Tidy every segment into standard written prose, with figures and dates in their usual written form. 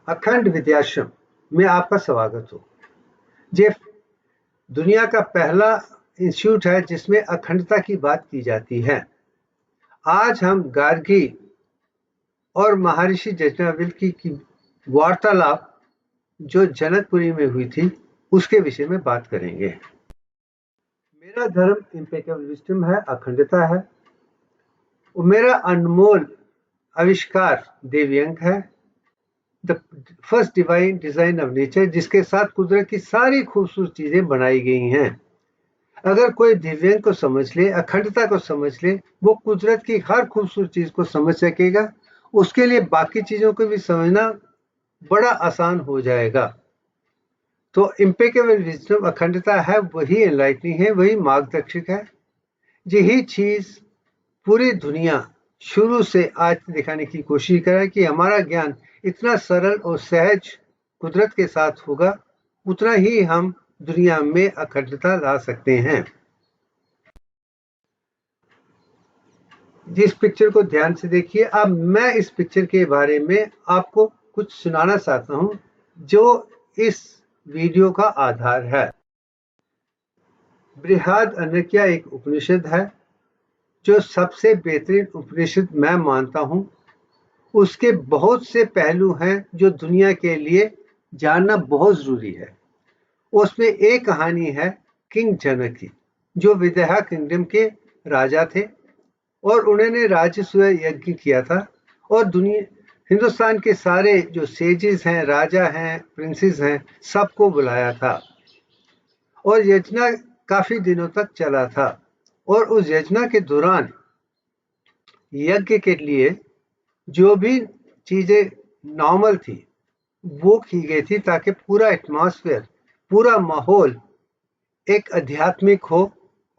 अखंड विद्याश्रम में आपका स्वागत हो। ये दुनिया का पहला इंस्टीट्यूट है जिसमें अखंडता की बात की जाती है। आज हम गार्गी और महर्षि यज्ञवल्क्य की वार्तालाप जो जनकपुरी में हुई थी उसके विषय में बात करेंगे। मेरा धर्म इम्पेकेबल विजडम है, अखंडता है। और मेरा अनमोल आविष्कार दिव्यांग है, the first divine design of nature, जिसके साथ कुदरत की सारी खूबसूरत चीजें बनाई गई हैं। अगर कोई दिव्यांग को समझ ले, अखंडता को समझ ले, वो कुदरत की हर खूबसूरत चीज को समझ सकेगा। उसके लिए बाकी चीजों को भी समझना बड़ा आसान हो जाएगा। तो इम्पेकेबल विजडम अखंडता है, वही एनलाइटनिंग है, वही मार्गदर्शक है। यही चीज पूरी दुनिया शुरू से आज दिखाने की कोशिश करे कि हमारा ज्ञान इतना सरल और सहज कुदरत के साथ होगा, उतना ही हम दुनिया में अखंडता ला सकते हैं। जिस पिक्चर को ध्यान से देखिए। अब मैं इस पिक्चर के बारे में आपको कुछ सुनाना चाहता हूं जो इस वीडियो का आधार है। बृहदारण्यक एक उपनिषद है जो सबसे बेहतरीन उपनिषद मैं मानता हूं। उसके बहुत से पहलू हैं जो दुनिया के लिए जानना बहुत जरूरी है। उसमें एक कहानी है किंग जनक की, जो विदेहा किंगडम के राजा थे और उन्होंने राजस्व यज्ञ किया था और दुनिया हिंदुस्तान के सारे जो सेजेस हैं, राजा हैं, प्रिंसेस हैं, सबको बुलाया था और यज्ञ काफी दिनों तक चला था। और उस यज्ञ के दौरान यज्ञ के लिए जो भी चीजें नॉर्मल थी वो की गई थी, ताकि पूरा एटमॉस्फेयर, पूरा माहौल एक आध्यात्मिक हो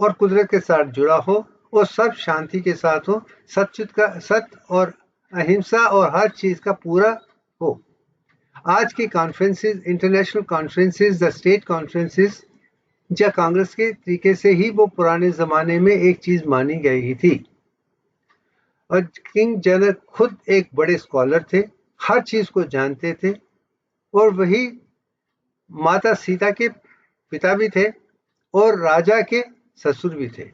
और कुदरत के साथ जुड़ा हो और सब शांति के साथ हो, सत्य और अहिंसा और हर चीज का पूरा हो। आज की conferences, international conferences, the state conferences या कांग्रेस के तरीके से ही वो पुराने जमाने में एक चीज मानी गई थी। और किंग जनक खुद एक बड़े स्कॉलर थे, हर चीज को जानते थे और वही माता सीता के पिता भी थे और राजा के ससुर भी थे।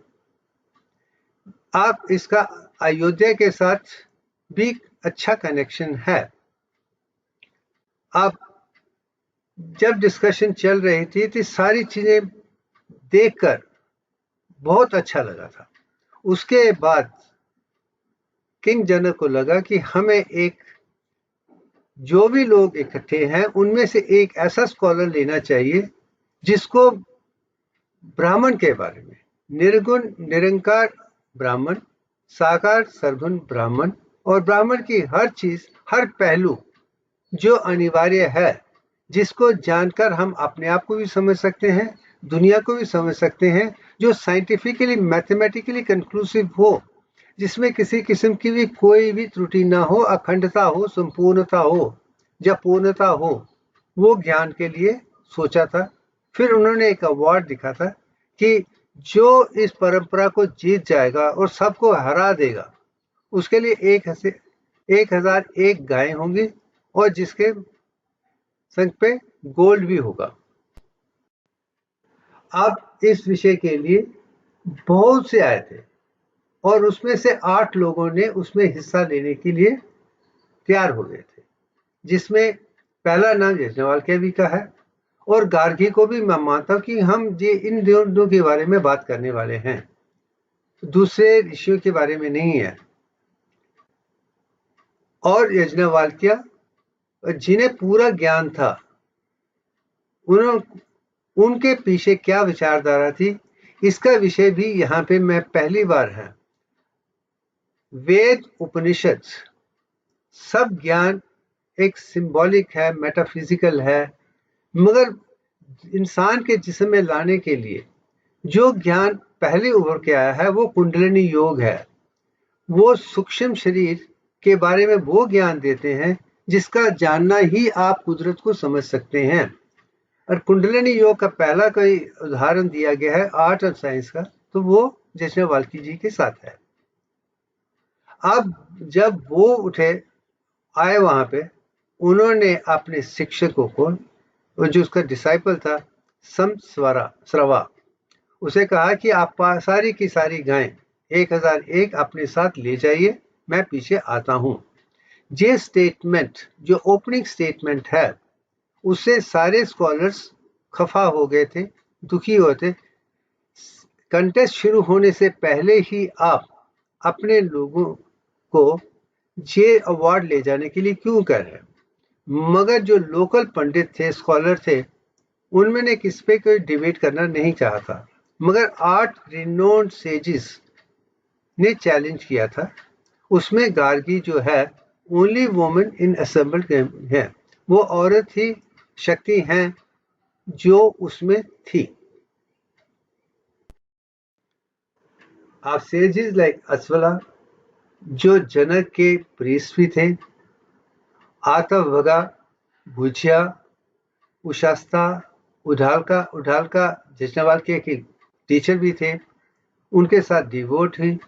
आप इसका अयोध्या के साथ भी अच्छा कनेक्शन है। अब जब डिस्कशन चल रही थी तो सारी चीजें देखकर बहुत अच्छा लगा था। उसके बाद किंग जनक को लगा कि हमें एक, जो भी लोग इकट्ठे हैं उनमें से एक ऐसा स्कॉलर लेना चाहिए जिसको ब्राह्मण के बारे में, निर्गुण निरंकार ब्राह्मण, साकार सर्वगुण ब्राह्मण और ब्राह्मण की हर चीज, हर पहलू जो अनिवार्य है, जिसको जानकर हम अपने आप को भी समझ सकते हैं, दुनिया को भी समझ सकते हैं, जो साइंटिफिकली मैथमेटिकली कंक्लूसिव हो, जिसमें किसी किस्म की भी कोई भी त्रुटि ना हो, अखंडता हो, संपूर्णता हो या पूर्णता हो, वो ज्ञान के लिए सोचा था। फिर उन्होंने एक अवार्ड दिखा था कि जो इस परंपरा को जीत जाएगा और सबको हरा देगा, उसके लिए 1001 गायें होंगी और जिसके संग पे गोल्ड भी होगा। अब इस विषय के लिए बहुत से आए थे और उसमें से 8 लोगों ने उसमें हिस्सा लेने के लिए तैयार हो गए थे, जिसमें पहला नाम यज्ञवल्क्य का है और गार्गी को भी मैं मानता हूं कि हम ये इन दोनों के बारे में बात करने वाले हैं, दूसरे ऋषियों के बारे में नहीं है। और यज्ञवल्क्य जिन्हें पूरा ज्ञान था, उनके पीछे क्या विचारधारा थी, इसका विषय भी यहाँ पे मैं पहली बार है। वेद उपनिषद सब ज्ञान एक सिंबॉलिक है, मेटाफिजिकल है, मगर इंसान के जिस्म में लाने के लिए जो ज्ञान पहले उभर के आया है वो कुंडलिनी योग है। वो सूक्ष्म शरीर के बारे में वो ज्ञान देते हैं जिसका जानना ही आप कुदरत को समझ सकते हैं। और कुंडलिनी योग का पहला कोई उदाहरण दिया गया है आर्ट और साइंस का, तो वो यज्ञवल्क्य जी के साथ है। अब जब वो उठे आए वहां पे, उन्होंने अपने शिक्षकों को, जो उसका डिसाइपल था श्रवा, उसे कहा कि आप सारी की सारी गायें 1001 अपने साथ ले जाइए, मैं पीछे आता हूं। ये स्टेटमेंट, जो ओपनिंग स्टेटमेंट है, उससे सारे स्कॉलर्स खफा हो गए थे, दुखी होते। कंटेस्ट शुरू होने से पहले ही आप अपने लोगों को ये अवार्ड ले जाने के लिए क्यों कह रहे हैं? मगर जो लोकल पंडित थे, स्कॉलर थे, उनमें ने किस पे कोई डिबेट करना नहीं चाहा था, मगर 8 रिनोन्ड सेजिस ने चैलेंज किया था। उसमें गार्गी जो है ओनली वुमन इन असेंबल्ड है, वो औरत ही शक्ति हैं जो उसमें थी। आप सेजिस लाइक अस्वला, जो जनक के प्रीस्ट भी थे, आतवगा, भुजिया, उशास्ता, उढालका जजनावाल के एक टीचर भी थे, उनके साथ डिवोट हुई,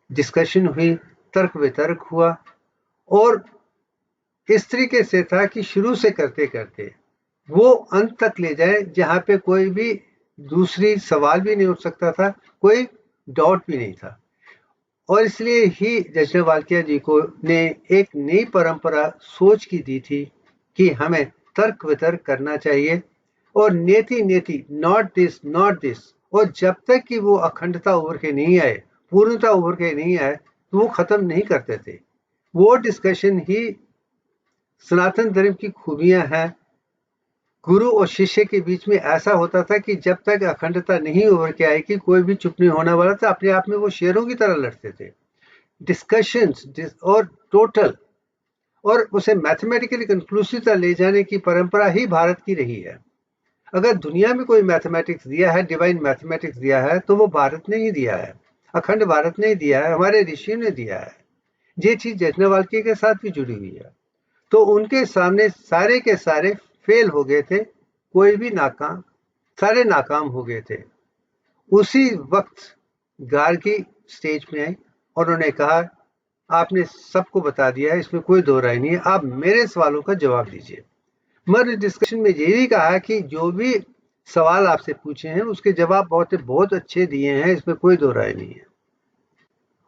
डिस्कशन हुई, तर्क वितर्क हुआ, और इस तरीके से था कि शुरू से करते करते वो अंत तक ले जाए जहां पे कोई भी दूसरी सवाल भी नहीं उठ सकता था, कोई डाउट भी नहीं था। और इसलिए ही जश्न वाल्किया जी को ने एक नई परंपरा सोच की दी थी कि हमें तर्क वितर्क करना चाहिए, और नेति नेति, नॉट दिस, और जब तक कि वो अखंडता उभर के नहीं आए, पूर्णता उभर के नहीं आए, तो वो खत्म नहीं करते थे। वो डिस्कशन ही सनातन धर्म की खूबियां हैं। गुरु और शिष्य के बीच में ऐसा होता था कि जब तक अखंडता नहीं उभर के आएगी, कोई भी चुप नहीं होने वाला था। अपने आप में वो शेरों की तरह लड़ते थे। डिस्कशंस और टोटल, और उसे मैथमेटिकली कंक्लूसिव तक ले जाने की परंपरा ही भारत की रही है। अगर दुनिया में कोई मैथमेटिक्स दिया है, डिवाइन मैथमेटिक्स दिया है, तो वो भारत ने ही दिया है, अखंड भारत ने ही दिया है, हमारे ऋषियों ने दिया है। ये चीज यज्ञवल्क्य के साथ भी जुड़ी हुई है। तो उनके सामने सारे के सारे फेल हो गए थे, कोई भी नाकाम, सारे नाकाम हो गए थे। उसी वक्त गार्गी स्टेज में आई और उन्होंने कहा, आपने सबको बता दिया है, इसमें कोई दो राय नहीं है, आप मेरे सवालों का जवाब दीजिए। मगर डिस्कशन में ये भी कहा कि जो भी सवाल आपसे पूछे हैं उसके जवाब बहुत अच्छे दिए हैं, इसमें कोई दो राय नहीं है।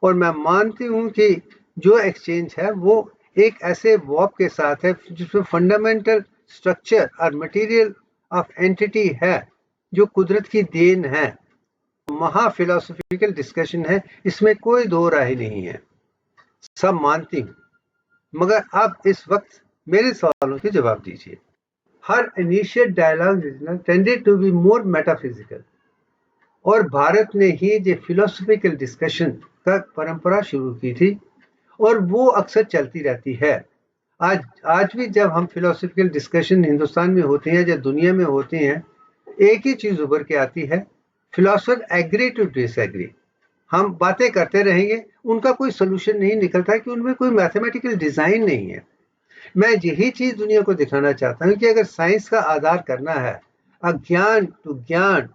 और मैं मानती हूं कि जो एक्सचेंज है वो एक ऐसे वॉप के साथ है जिसमें फंडामेंटल स्ट्रक्चर और मटेरियल ऑफ एंटिटी है, जो कुदरत की देन है। महा फिलोसॉफिकल डिस्कशन है, इसमें कोई दो राय नहीं है, सब मानती हूं। मगर अब इस वक्त मेरे सवालों के जवाब दीजिए। हर initial dialogue tended to be more metaphysical, और भारत ने ही जो फिलोसॉफिकल डिस्कशन का परंपरा शुरू की थी, और वो अक्सर चलती रहती है। आज भी जब हम फिलोसॉफिकल डिस्कशन हिंदुस्तान में होते हैं या दुनिया में होते हैं, एक ही चीज उभर के आती है, फिलोसफर एग्री टू डिसएग्री। हम बातें करते रहेंगे, उनका कोई सोल्यूशन नहीं निकलता कि उनमें कोई मैथमेटिकल डिजाइन नहीं है। मैं यही चीज दुनिया को दिखाना चाहता हूं कि अगर साइंस का आधार करना है, अज्ञान टू ज्ञान,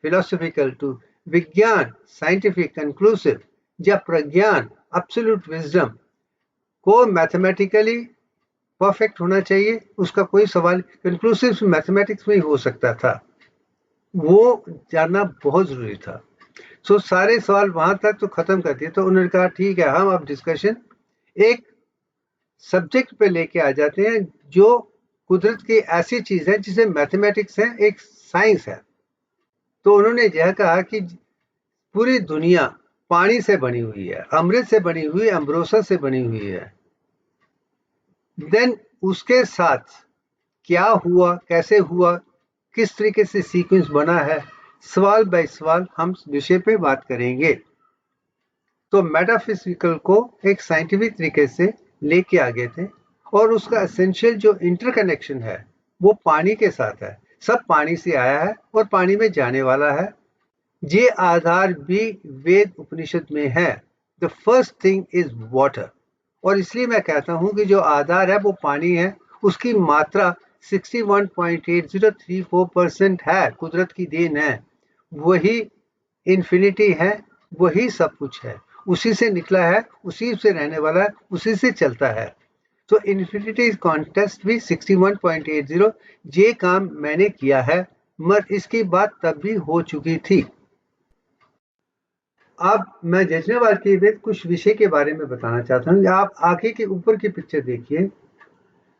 फिलोसॉफिकल टू विज्ञान, साइंटिफिक कंक्लूसिव, या प्रज्ञान एब्सोल्यूट विजडम को मैथमेटिकली परफेक्ट होना चाहिए, उसका कोई सवाल कंक्लूसिव मैथमेटिक्स में ही हो सकता था, वो जानना बहुत जरूरी था। सो सारे सवाल वहां तक तो खत्म कर दिए। तो उन्होंने कहा ठीक है, हम अब डिस्कशन एक सब्जेक्ट पे लेके आ जाते हैं जो कुदरत की ऐसी चीज है जिसे मैथमेटिक्स है, एक साइंस है। तो उन्होंने यह कहा कि पूरी दुनिया पानी से बनी हुई है, अमृत से बनी हुई, अम्ब्रोसा से बनी हुई है। देन उसके साथ क्या हुआ, कैसे हुआ, किस तरीके से सीक्वेंस बना है, सवाल बाय सवाल हम विषय पे बात करेंगे। तो मेटाफिजिकल को एक साइंटिफिक तरीके से लेके आ गए थे, और उसका एसेंशियल जो इंटरकनेक्शन है वो पानी के साथ है। सब पानी से आया है और पानी में जाने वाला है। ये आधार भी वेद उपनिषद में है। The first thing is water. और इसलिए मैं कहता हूं कि जो आधार है वो पानी है, उसकी मात्रा 61.8034% है, कुदरत की देन है, वही इन्फिनिटी है, वही सब कुछ है, उसी से निकला है, उसी से रहने वाला है, उसी से चलता है। तो इन्फिनिटी कॉन्टेस्ट भी 61.80 ये काम मैंने किया है, मगर इसकी बात तब भी हो चुकी थी। अब मैं जैसलमेर के कुछ विषय के बारे में बताना चाहता हूँ। आप आगे के ऊपर की पिक्चर देखिए।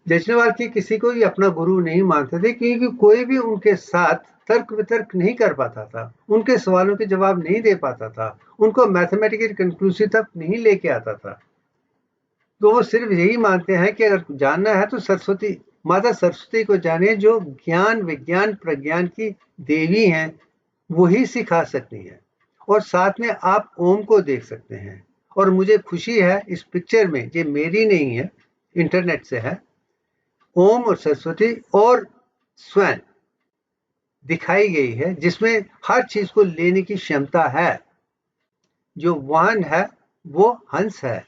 जैसलमेर की किसी को भी अपना गुरु नहीं मानते थे, क्योंकि कोई भी उनके साथ तर्क वितर्क नहीं कर पाता था, उनके सवालों के जवाब नहीं दे पाता था, उनको मैथमेटिकल कंक्लूसिव तक नहीं लेके आता था। तो वो सिर्फ यही मानते हैं कि अगर जानना है तो सरस्वती माता सरस्वती को जाने, जो ज्ञान विज्ञान प्रज्ञान की देवी हैं, वही सिखा सकती हैं। और साथ में आप ओम को देख सकते हैं। और मुझे खुशी है इस पिक्चर में, ये मेरी नहीं है, इंटरनेट से है, ओम और सरस्वती और स्वयं दिखाई गई है, जिसमें हर चीज को लेने की क्षमता है। जो वाहन है वो हंस है,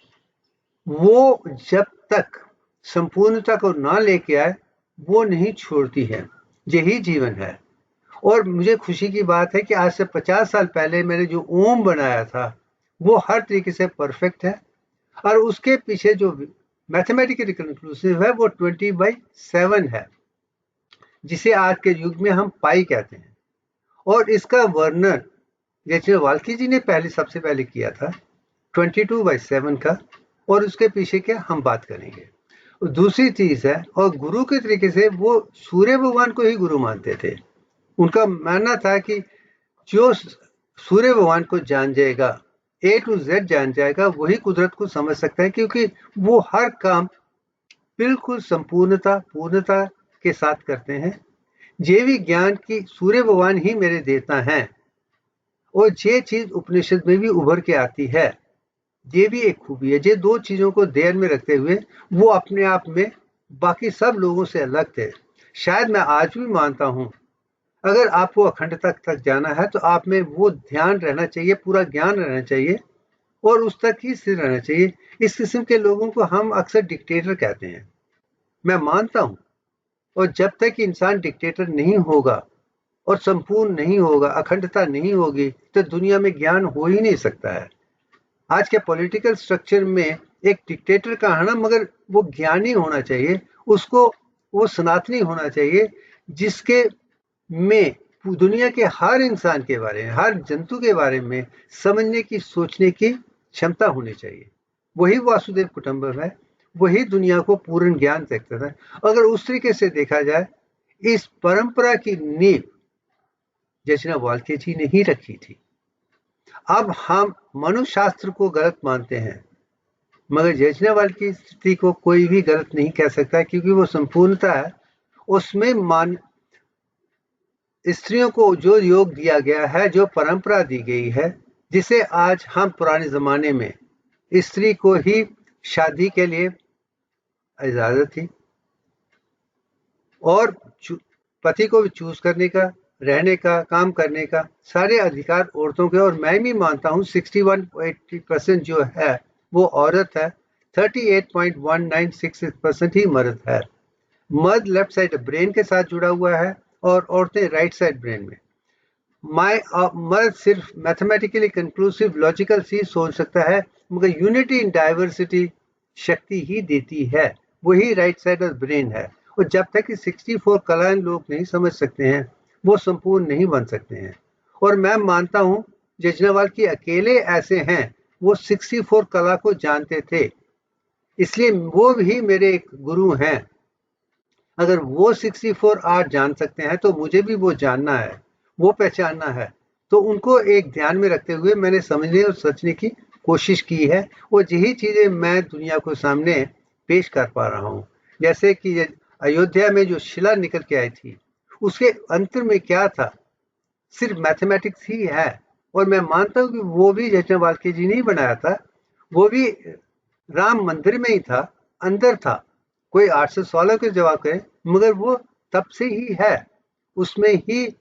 वो जब तक संपूर्णता को ना लेके आए वो नहीं छोड़ती है। यही जीवन है। और मुझे खुशी की बात है कि आज से 50 साल पहले मैंने जो ओम बनाया था वो हर तरीके से परफेक्ट है, और उसके पीछे जो मैथमेटिकल कंक्लूसिव है वो 20/7 है, जिसे आज के युग में हम पाई कहते हैं। और इसका वर्णन जैसे वाल्की जी ने सबसे पहले किया था 22/7 का, और उसके पीछे क्या हम बात करेंगे। दूसरी चीज है, और गुरु के तरीके से वो सूर्य भगवान को ही गुरु मानते थे। उनका मानना था कि जो सूर्य भगवान को जान जाएगा, A to Z जान जाएगा, वही कुदरत को समझ सकता है, क्योंकि वो हर काम बिल्कुल संपूर्णता पूर्णता के साथ करते हैं। ये भी ज्ञान की सूर्य भगवान ही मेरे देवता हैं, और ये चीज उपनिषद में भी उभर के आती है। ये भी एक खूबी है। ये दो चीजों को ध्यान में रखते हुए वो अपने आप में बाकी सब लोगों से अलग थे। शायद मैं आज भी मानता हूं, अगर आपको अखंडता तक जाना है तो आप में वो ध्यान रहना चाहिए, पूरा ज्ञान रहना चाहिए, और उस तक ही स्थिर रहना चाहिए। इस किस्म के लोगों को हम अक्सर डिक्टेटर कहते हैं, मैं मानता हूं। और जब तक इंसान डिक्टेटर नहीं होगा और संपूर्ण नहीं होगा, अखंडता नहीं होगी, तो दुनिया में ज्ञान हो ही नहीं सकता है। आज के पॉलिटिकल स्ट्रक्चर में एक डिक्टेटर का आना, मगर वो ज्ञानी होना चाहिए, उसको वो सनातनी होना चाहिए, जिसके में दुनिया के हर इंसान के बारे में, हर जंतु के बारे में समझने की सोचने की क्षमता होनी चाहिए। वही वासुदेव कुटुंबकम है, वही दुनिया को पूर्ण ज्ञान देता है। अगर उस तरीके से देखा जाए, इस परंपरा की नींव जैसे वाल्मीकि जी ने ही रखी थी। अब हम मनुष्य शास्त्र को गलत मानते हैं, मगर यज्ञवल्क्य की स्थिति को कोई भी गलत नहीं कह सकता, क्योंकि वो संपूर्णता है। उसमें स्त्रियों को जो योग दिया गया है, जो परंपरा दी गई है, जिसे आज हम पुराने जमाने में स्त्री को ही शादी के लिए इजाजत थी, और पति को भी चूज करने का, रहने का, काम करने का सारे अधिकार औरतों के। और मैं भी मानता हूँ 61.80% जो है वो औरत है, 38.1966% ही मर्द है। मर्द लेफ्ट साइड ब्रेन के साथ जुड़ा हुआ है, और औरतें राइट साइड ब्रेन में। मर्द सिर्फ मैथमेटिकली कंक्लूसिव लॉजिकल चीज सोच सकता है, मगर यूनिटी इन डाइवर्सिटी शक्ति ही देती है, वही राइट साइड ऑफ ब्रेन है। और जब तक कि 64 कलाएं लोग नहीं समझ सकते हैं, वो संपूर्ण नहीं बन सकते हैं। और मैं मानता हूं यज्ञवल्क्य अकेले ऐसे हैं, वो 64 कला को जानते थे, इसलिए वो भी मेरे एक गुरु हैं। अगर वो 64 आर्ट जान सकते हैं, तो मुझे भी वो जानना है, वो पहचानना है। तो उनको एक ध्यान में रखते हुए मैंने समझने और सोचने की कोशिश की है, और यही चीजें मैं दुनिया को सामने पेश कर पा रहा हूँ। जैसे कि अयोध्या में जो शिला निकल के आई थी, उसके अंतर में क्या था, सिर्फ मैथमेटिक्स ही है। और मैं मानता हूँ कि वो भी यज्ञवल्क्य जी ने ही बनाया था, वो भी राम मंदिर में ही था, अंदर था। कोई 800 सवालों के जवाब करें, मगर वो तब से ही है, उसमें ही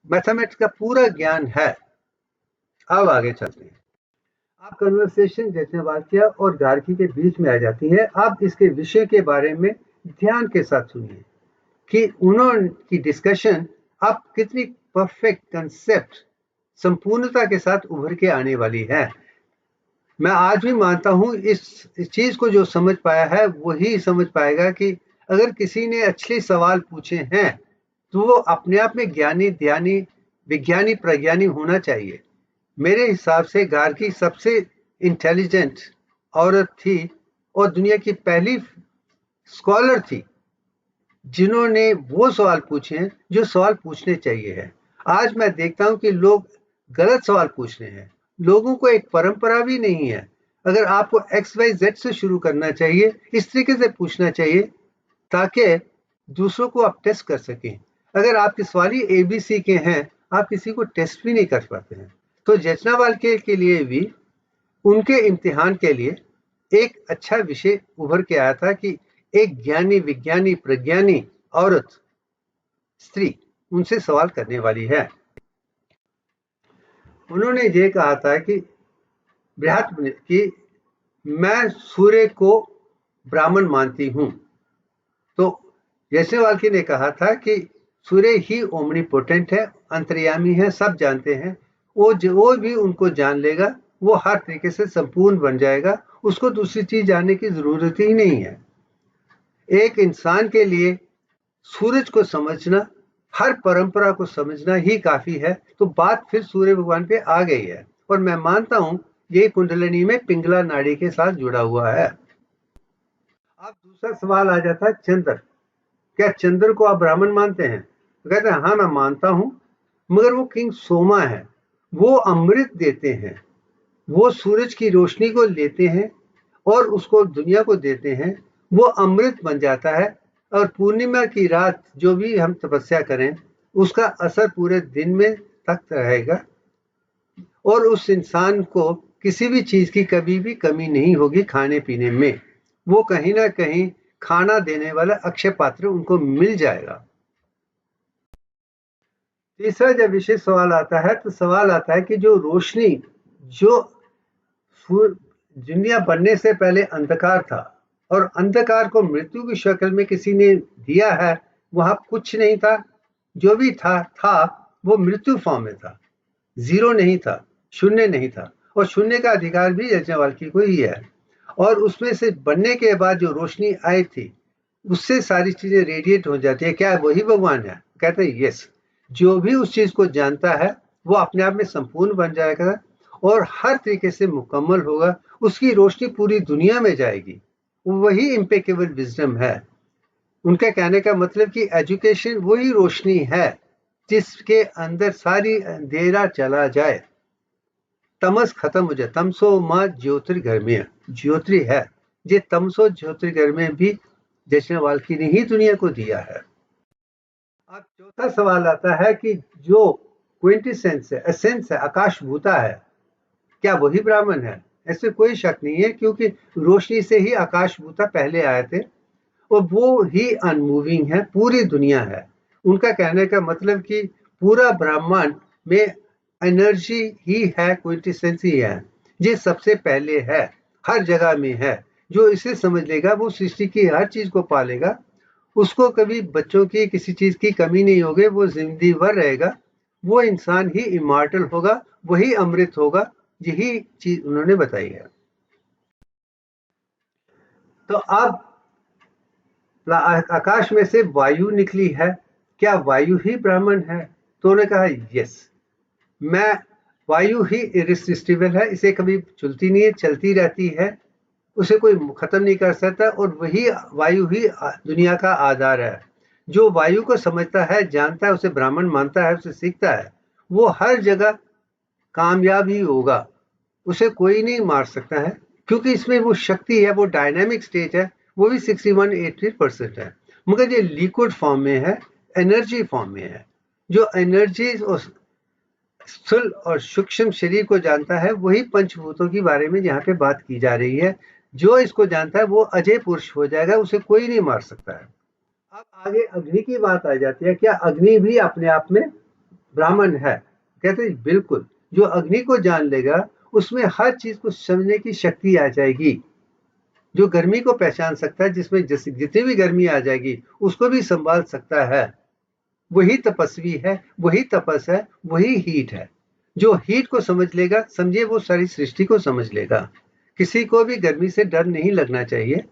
मैथमेटिक्स का पूरा ज्ञान है। अब आगे चलते हैं। अब कन्वर्सेशन यज्ञवल्क्य और गार्गी के बीच में आ जाती है। अब इसके विषय के बारे में ध्यान के साथ सुनिए कि उन्होंने डिस्कशन अब कितनी परफेक्ट कंसेप्ट संपूर्णता के साथ उभर के आने वाली है। मैं आज भी मानता हूँ इस चीज को जो समझ पाया है वही समझ पाएगा कि अगर किसी ने अच्छे सवाल पूछे हैं तो वो अपने आप में ज्ञानी ध्यानी विज्ञानी प्रज्ञानी होना चाहिए। मेरे हिसाब से गार्गी सबसे इंटेलिजेंट औरत थी और दुनिया की पहली स्कॉलर थी जिन्होंने वो सवाल पूछे हैं जो सवाल पूछने चाहिए है। आज मैं देखता हूं कि लोग गलत सवाल पूछ रहे हैं। लोगों को एक परंपरा भी नहीं है। अगर आपको एक्स वाई जेड से शुरू करना चाहिए, इस तरीके से पूछना चाहिए ताकि दूसरों को आप टेस्ट कर सकें। अगर आपके सवाल ही एबीसी के हैं, आप किसी को टेस्ट भी नहीं कर पाते हैं। तो जचनावाल के लिए भी उनके इम्तिहान के लिए एक अच्छा विषय उभर के आया था कि एक ज्ञानी विज्ञानी प्रज्ञानी औरत स्त्री उनसे सवाल करने वाली है। उन्होंने ये कहा था कि कि मैं सूर्य को ब्राह्मण मानती हूं। तो याज्ञवल्क्य ने कहा था कि सूर्य ही ओमनीपोटेंट है, अंतर्यामी है, सब जानते हैं। वो भी उनको जान लेगा, वो हर तरीके से संपूर्ण बन जाएगा, उसको दूसरी चीज जानने की जरूरत ही नहीं है। एक इंसान के लिए सूरज को समझना, हर परंपरा को समझना ही काफी है। तो बात फिर सूर्य भगवान पे आ गई है और मैं मानता हूं ये कुंडलिनी में पिंगला नाड़ी के साथ जुड़ा हुआ है। अब दूसरा सवाल आ जाता है चंद्र। क्या चंद्र को आप ब्राह्मण मानते हैं? तो कहते हैं हाँ मैं मानता हूं, मगर वो किंग सोमा है, वो अमृत देते हैं, वो सूरज की रोशनी को लेते हैं और उसको दुनिया को देते हैं, वो अमृत बन जाता है और पूर्णिमा की रात जो भी हम तपस्या करें उसका असर पूरे दिन में तक रहेगा और उस इंसान को किसी भी चीज की कभी भी कमी नहीं होगी खाने पीने में। वो कहीं ना कहीं खाना देने वाला अक्षय पात्र उनको मिल जाएगा। तीसरा जब विशेष सवाल आता है तो सवाल आता है कि जो रोशनी जो दुनिया बनने से पहले अंधकार था और अंधकार को मृत्यु की शक्ल में किसी ने दिया है, वहां कुछ नहीं था, जो भी था वो मृत्यु फॉर्म में था, जीरो नहीं था, शून्य नहीं था और शून्य का अधिकार भी याज्ञवल्क्य को ही है। और उसमें से बनने के बाद जो रोशनी आई थी उससे सारी चीजें रेडिएट हो जाती है। क्या वही भगवान है? कहते हैं यस। जो भी उस चीज को जानता है वो अपने आप में संपूर्ण बन जाएगा और हर तरीके से मुकम्मल होगा, उसकी रोशनी पूरी दुनिया में जाएगी। वही इम्पेकेबल विजडम है। उनका कहने का मतलब कि एजुकेशन वही रोशनी है जिसके अंदर सारी अंधेरा चला जाए, तमस खत्म हो जाए। तमसो मां ज्योतिर्गमय, ज्योति है ये तमसो ज्योतिर्गमय भी याज्ञवल्क्य ने ही दुनिया को दिया है। अब चौथा सवाल आता है कि जो क्विंटेसेंस है, एसेंस है, आकाशभूता है, क्या वही ब्राह्मण है? ऐसे कोई शक नहीं है क्योंकि रोशनी से ही आकाशभूता पहले आए थे और वो ही अनमूविंग है, पूरी दुनिया है। उनका कहने का मतलब कि पूरा ब्रह्मांड में एनर्जी ही है, क्विंटेसेंस ही है, ये सबसे पहले है, हर जगह में है। जो इसे समझ लेगा वो सृष्टि की हर चीज को पालेगा, उसको कभी बच्चों की किसी चीज की कमी नहीं होगी, वो जिंदगी भर रहेगा, वो इंसान ही इमॉर्टल होगा, वही अमृत होगा। यही चीज उन्होंने बताई है। तो अब आकाश में से वायु निकली है, क्या वायु ही ब्राह्मण है? तो उन्होंने कहा यस, मैं वायु ही इरिसिस्टिबल है, इसे कभी चलती नहीं है, चलती रहती है, उसे कोई खत्म नहीं कर सकता और वही वायु ही दुनिया का आधार है। जो वायु को समझता है, जानता है, उसे ब्राह्मण मानता है, उसे सीखता है, वो हर जगह कामयाब ही होगा, उसे कोई नहीं मार सकता है क्योंकि इसमें वो शक्ति है, वो डायनामिक स्टेट है, वो भी 61-80% है, मगर ये लिक्विड फॉर्म में है, एनर्जी फॉर्म में है। जो एनर्जी और स्थूल और सूक्ष्म शरीर को जानता है वही पंचभूतों के बारे में यहाँ पे बात की जा रही है। जो इसको जानता है वो अजय पुरुष हो जाएगा, उसे कोई नहीं मार सकता है। अब आगे अग्नि की बात आ जाती है, क्या अग्नि भी अपने आप में ब्राह्मण है? कहते हैं बिल्कुल, जो अग्नि को जान लेगा उसमें हर चीज को समझने की शक्ति आ जाएगी। जो गर्मी को पहचान सकता है, जिसमें जितनी भी गर्मी आ जाएगी उसको भी संभाल सकता है, वही तपस्वी है, वही तपस है, वही हीट है। जो हीट को समझ लेगा, समझिए वो सारी सृष्टि को समझ लेगा। किसी को भी गर्मी से डर नहीं लगना चाहिए।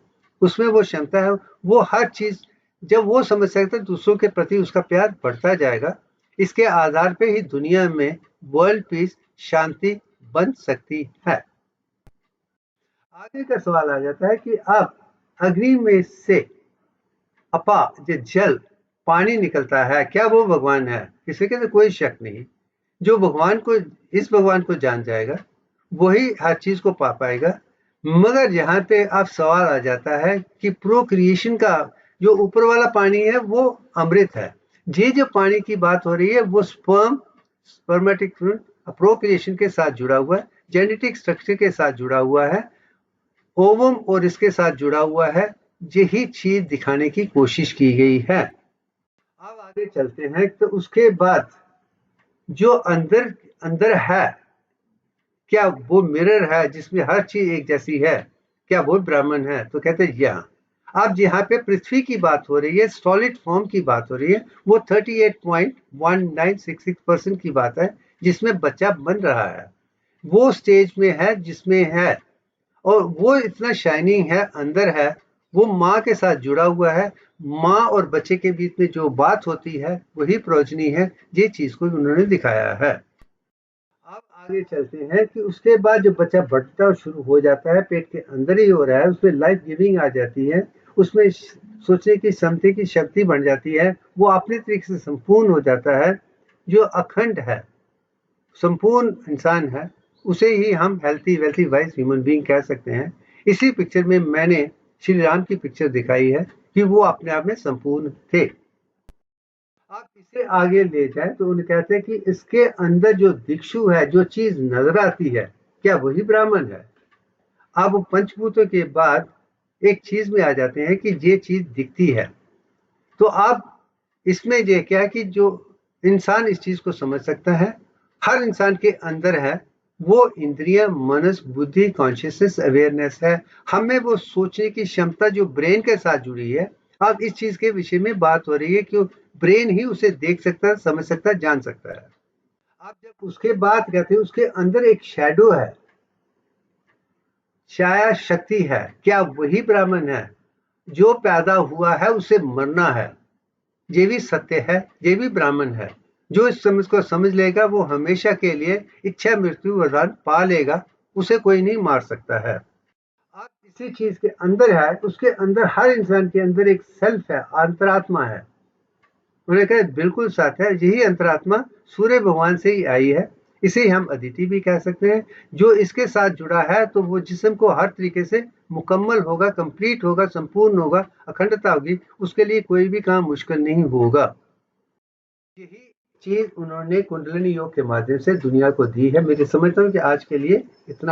उसमें वो क्षमता है, वो हर चीज जब वो समझ सकता है दूसरों के प्रति उसका प्यार बढ़ता जाएगा। इसके आधार पे ही दुनिया में वर्ल्ड पीस, शांति बन सकती है। आगे का सवाल आ जाता है कि अब अग्नि में से अपा जो जल पानी निकलता है, क्या वो भगवान है? इसमें कहते कोई शक नहीं। जो भगवान को, इस भगवान को जान जाएगा वही हर चीज को पा पाएगा। मगर यहाँ पे अब सवाल आ जाता है कि प्रोक्रिएशन का जो ऊपर वाला पानी है वो अमृत है। ये जो पानी की बात हो रही है वो स्पर्मेटिक प्रोक्रिएशन के साथ जुड़ा हुआ है, जेनेटिक स्ट्रक्चर के साथ जुड़ा हुआ है, ओवम और इसके साथ जुड़ा हुआ है। यही चीज दिखाने की कोशिश की गई है। अब आगे चलते हैं तो उसके बाद जो अंदर अंदर है, क्या वो मिरर है जिसमें हर चीज एक जैसी है, क्या वो ब्राह्मण है? तो कहते हैं यहाँ। अब यहाँ पे पृथ्वी की बात हो रही है, सॉलिड फॉर्म की बात हो रही है, वो 38.1966% की बात है जिसमें बच्चा बन रहा है। वो स्टेज में है जिसमें है, और वो इतना शाइनिंग है, अंदर है, वो माँ के साथ जुड़ा हुआ है। माँ और बच्चे के बीच में जो बात होती है वही प्रोजनी है। ये चीज को उन्होंने दिखाया है। अब आगे चलते हैं कि उसके बाद जो बच्चा बढ़ता शुरू हो जाता है, पेट के अंदर ही हो रहा है, उसमें लाइफ गिविंग आ जाती है, उसमें सोचने की क्षमता की शक्ति बन जाती है, वो अपने तरीके से संपूर्ण हो जाता है। जो अखंड है, संपूर्ण इंसान है, उसे ही हम healthy wealthy wise human being कह सकते हैं। इसी पिक्चर में मैंने श्री राम की पिक्चर दिखाई है कि वो अपने आप में संपूर्ण थे। आप इसे आगे ले जाए तो उन्हें कहते हैं कि इसके अंदर जो दिक्षु है, जो चीज नजर आती है, क्या वही ब्राह्मण है? अब पंचभूतों के बाद एक चीज में आ जाते हैं कि ये चीज दिखती है। तो अब इसमें ये क्या है कि जो इंसान इस चीज को समझ सकता है, हर इंसान के अंदर है, वो इंद्रिय, मनस, बुद्धि, कॉन्शियसनेस, अवेयरनेस है। हमें वो सोचने की क्षमता जो ब्रेन के साथ जुड़ी है। अब इस चीज के विषय में बात हो रही है कि ब्रेन ही उसे देख सकता है, समझ सकता है, जान सकता है। अब जब उसके बाद कहते हैं उसके अंदर एक शैडो है, छाया शक्ति है, क्या वही ब्राह्मण है? जो पैदा हुआ है उसे मरना है, ये भी सत्य है, ये भी ब्राह्मण है। जो इस समझ को समझ लेगा वो हमेशा के लिए इच्छा मृत्यु वरदान पा लेगा, उसे कोई नहीं मार सकता है। अब इसी चीज के अंदर है, उसके अंदर हर इंसान के अंदर एक सेल्फ है, अंतरात्मा है। उन्होंने कहा बिल्कुल सच है, यही अंतरात्मा सूर्य भगवान से ही आई है। इसे हम अदिति भी कह सकते हैं। जो इसके साथ जुड़ा है तो वो जिस्म को हर तरीके से मुकम्मल होगा, कंप्लीट होगा, संपूर्ण होगा, अखंडता होगी, उसके लिए कोई भी काम मुश्किल नहीं होगा। यही चीज उन्होंने कुंडलिनी योग के माध्यम से दुनिया को दी है। मैं समझता हूँ कि आज के लिए इतना